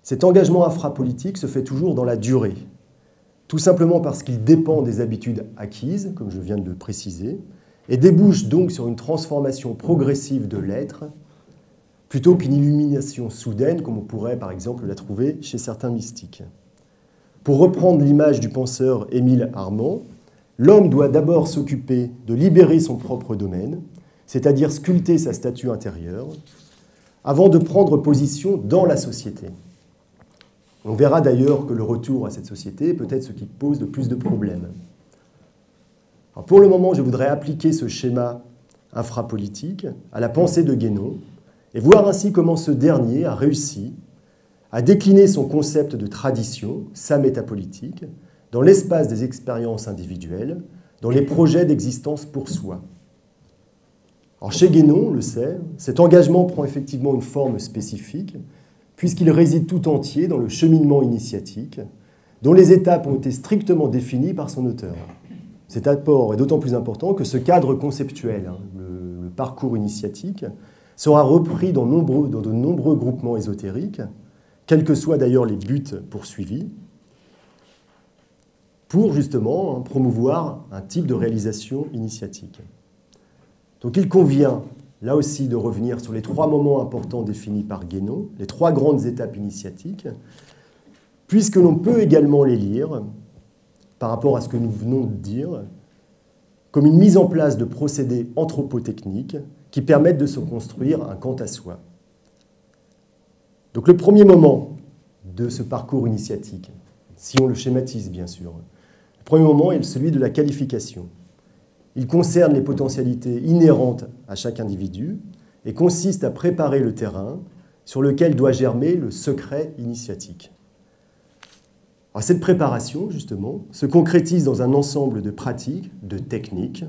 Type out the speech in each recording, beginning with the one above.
Cet engagement infrapolitique se fait toujours dans la durée, tout simplement parce qu'il dépend des habitudes acquises, comme je viens de le préciser, et débouche donc sur une transformation progressive de l'être, plutôt qu'une illumination soudaine, comme on pourrait par exemple la trouver chez certains mystiques. Pour reprendre l'image du penseur Émile Armand, l'homme doit d'abord s'occuper de libérer son propre domaine, c'est-à-dire sculpter sa statue intérieure, avant de prendre position dans la société. On verra d'ailleurs que le retour à cette société est peut-être ce qui pose le plus de problèmes. Alors pour le moment, je voudrais appliquer ce schéma infrapolitique à la pensée de Guénon et voir ainsi comment ce dernier a réussi à décliner son concept de tradition, sa métapolitique, dans l'espace des expériences individuelles, dans les projets d'existence pour soi. Alors chez Guénon, on le sait, cet engagement prend effectivement une forme spécifique, puisqu'il réside tout entier dans le cheminement initiatique, dont les étapes ont été strictement définies par son auteur. Cet apport est d'autant plus important que ce cadre conceptuel, le parcours initiatique, sera repris dans de nombreux groupements ésotériques, quels que soient d'ailleurs les buts poursuivis, pour justement promouvoir un type de réalisation initiatique. Donc il convient, là aussi, de revenir sur les 3 moments importants définis par Guénon, les 3 grandes étapes initiatiques, puisque l'on peut également les lire, par rapport à ce que nous venons de dire, comme une mise en place de procédés anthropotechniques qui permettent de se construire un quant à soi. Donc le premier moment de ce parcours initiatique, si on le schématise bien sûr, le premier moment est celui de la qualification. Il concerne les potentialités inhérentes à chaque individu et consiste à préparer le terrain sur lequel doit germer le secret initiatique. Alors cette préparation, justement, se concrétise dans un ensemble de pratiques, de techniques,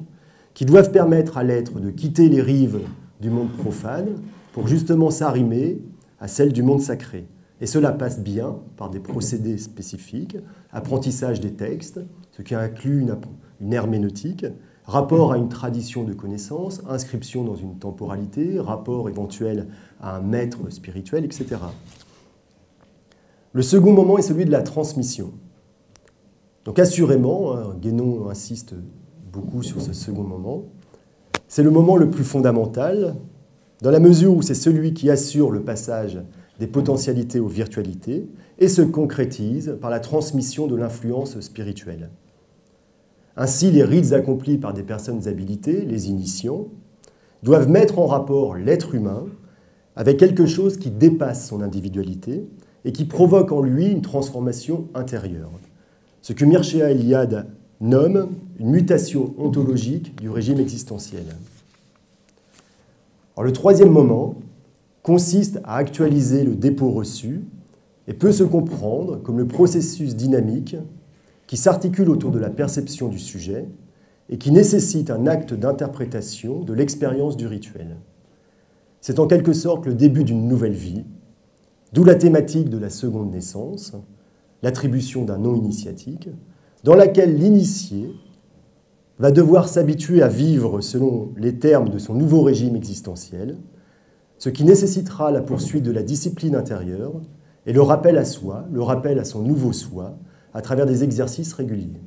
qui doivent permettre à l'être de quitter les rives du monde profane pour justement s'arrimer à celle du monde sacré. Et cela passe bien par des procédés spécifiques, apprentissage des textes, ce qui inclut une herméneutique, rapport à une tradition de connaissance, inscription dans une temporalité, rapport éventuel à un maître spirituel, etc. Le second moment est celui de la transmission. Donc assurément, Guénon insiste beaucoup sur ce second moment, c'est le moment le plus fondamental, dans la mesure où c'est celui qui assure le passage des potentialités aux virtualités et se concrétise par la transmission de l'influence spirituelle. Ainsi, les rites accomplis par des personnes habilitées, les initiants, doivent mettre en rapport l'être humain avec quelque chose qui dépasse son individualité et qui provoque en lui une transformation intérieure, ce que Mircea Eliade nomme une mutation ontologique du régime existentiel. Alors, le troisième moment consiste à actualiser le dépôt reçu et peut se comprendre comme le processus dynamique qui s'articule autour de la perception du sujet et qui nécessite un acte d'interprétation de l'expérience du rituel. C'est en quelque sorte le début d'une nouvelle vie, d'où la thématique de la seconde naissance, l'attribution d'un nom initiatique, dans laquelle l'initié va devoir s'habituer à vivre selon les termes de son nouveau régime existentiel, ce qui nécessitera la poursuite de la discipline intérieure et le rappel à soi, le rappel à son nouveau soi, à travers des exercices réguliers.